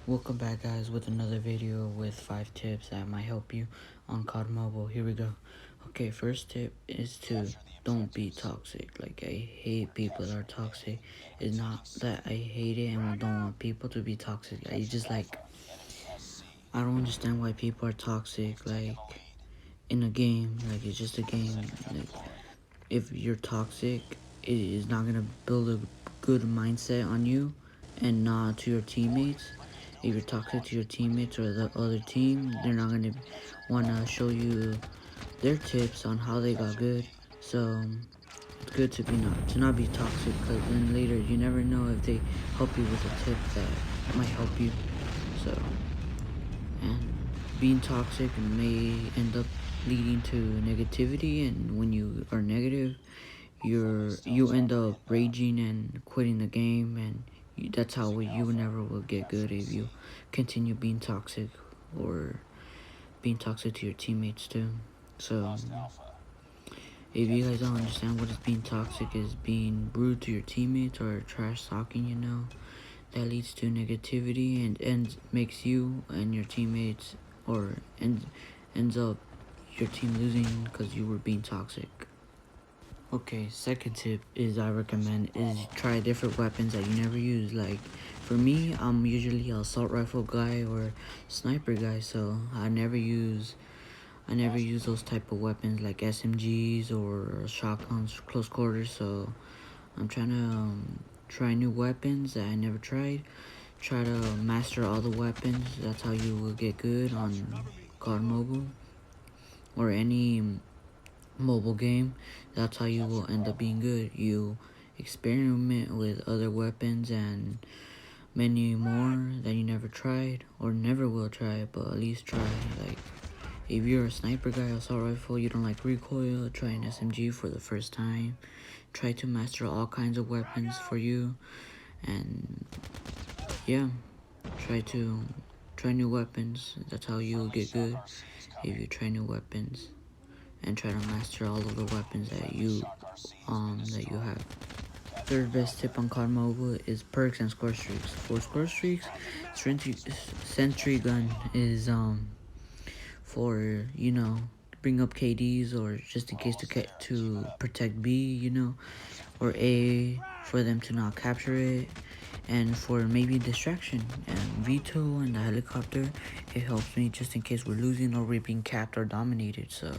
Welcome back, guys, with another video with 5 tips that might help you on COD Mobile. Here we go. Okay, first tip is to don't be toxic. Like, I hate people that are toxic. It's not that I hate it and don't want people to be toxic. I just like, I don't understand why people are toxic. Like, in a game, like, it's just a game. Like, if you're toxic, it is not gonna build a good mindset on you and not to your teammates. If you're toxic to your teammates or the other team, they're not gonna wanna show you their tips on how they got good. So it's good to not be toxic, because then later you never know if they help you with a tip that might help you. So, and being toxic may end up leading to negativity, and when you are negative, you end up raging and quitting the game, and that's how you never will get good if you continue being toxic or being toxic to your teammates too. So if you guys don't understand what is being toxic, is being rude to your teammates or trash talking, that leads to negativity and makes you and your teammates, or ends up your team losing because you were being toxic. Okay, second tip is I recommend is try different weapons that you never use. Like, for me, I'm usually a assault rifle guy or sniper guy, so I never use those type of weapons like SMGs or shotguns close quarters. So I'm trying to try new weapons that I never tried. Try to master all the weapons. That's how you will get good on COD Mobile or any mobile game. That's how you will end up being good. You experiment with other weapons and many more that you never tried or never will try, but at least try. Like, if you're a sniper guy, assault rifle, you don't like recoil, try an SMG for the first time. Try to master all kinds of weapons for you, and yeah, try new weapons. That's how you'll get good, if you try new weapons and try to master all of the weapons that you have. Third best tip on COD Mobile is perks and score streaks. For score streaks, Sentry Gun is for bring up KDs, or just in case to protect B, or A for them to not capture it, and for maybe distraction. And Veto and the helicopter, it helps me just in case we're losing or we're being capped or dominated. So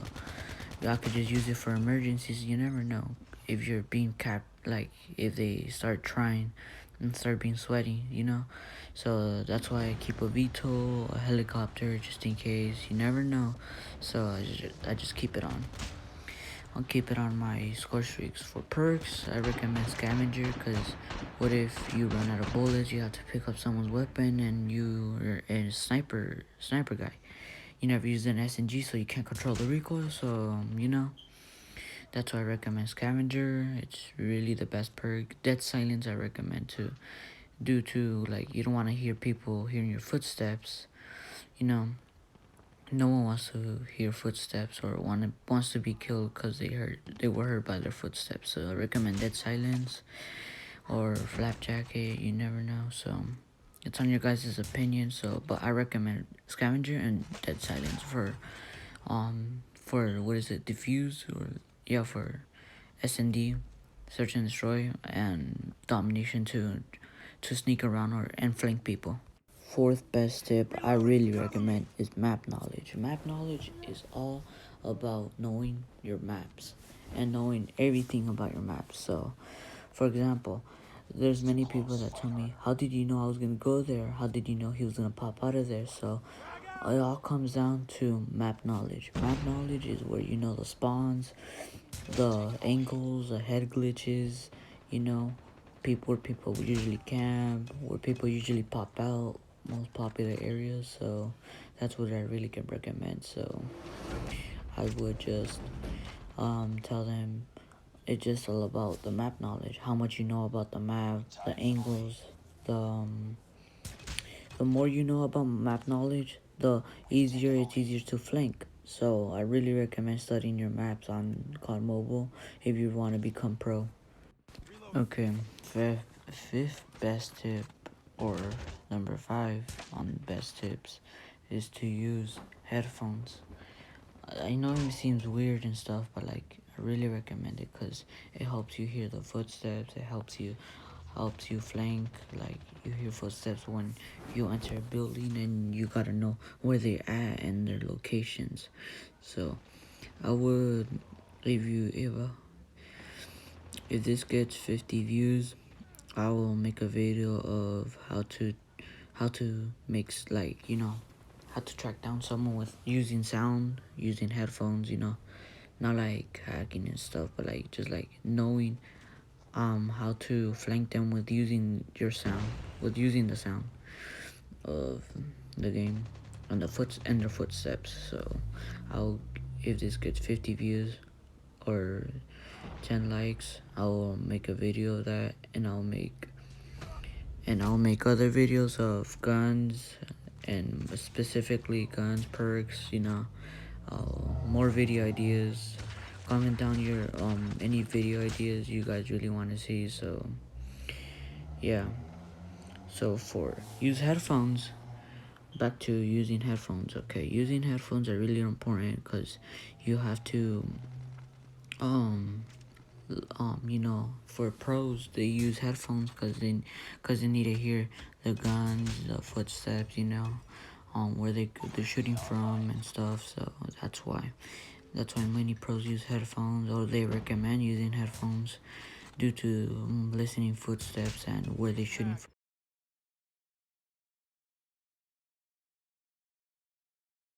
I could just use it for emergencies. You never know if you're being capped, like if they start trying and start being sweaty. So that's why I keep a Veto, a helicopter, just in case. You never know. So I just keep it on. I'll keep it on my score streaks. For perks, I recommend Scavenger, because what if you run out of bullets, you have to pick up someone's weapon, and you're a sniper guy. You never use an SMG, so you can't control the recoil, so, that's why I recommend Scavenger. It's really the best perk. Dead Silence I recommend too, due to, like, you don't want to hear people hearing your footsteps, you know. No one wants to hear footsteps or wants to be killed because they were heard by their footsteps. So I recommend Dead Silence or Flap Jacket. You never know. So it's on your guys' opinion. So, but I recommend Scavenger and Dead Silence for what is it, Diffuse, or yeah, for S&D, Search and Destroy, and Domination to sneak around and flank people. Fourth best tip I really recommend is map knowledge. Map knowledge is all about knowing your maps and knowing everything about your maps. So, for example, there's many people that tell me, how did you know I was going to go there? How did you know he was going to pop out of there? So, it all comes down to map knowledge. Map knowledge is where you know the spawns, the angles, the head glitches, you know, where people usually camp, where people usually pop out, most popular areas. So that's what I really can recommend. So I would just tell them it's just all about the map knowledge, how much you know about the map, the angles, the more you know about map knowledge, the easier to flank. So I really recommend studying your maps on COD Mobile if you want to become pro. Okay, fifth best tip Or number 5 on best tips is to use headphones. I know it seems weird and stuff, but like I really recommend it because it helps you hear the footsteps. It helps you flank. Like you hear footsteps when you enter a building, and you gotta know where they're at and their locations. So I would, if this gets 50 views, I will make a video of how to make, like, how to track down someone with using headphones, not like hacking and stuff, but like just like knowing how to flank them with using the sound of the game and their footsteps. So I'll if this gets 50 views or 10 likes, I'll make a video of that, and I'll make other videos of guns, and specifically guns, perks, more video ideas. Comment down your any video ideas you guys really want to see. So yeah, so for use headphones, back to using headphones. Okay, using headphones are really important because you have to for pros, they use headphones because they need to hear the guns, the footsteps, where they're shooting from and stuff. So that's why many pros use headphones, or they recommend using headphones due to listening footsteps and where they're shooting from.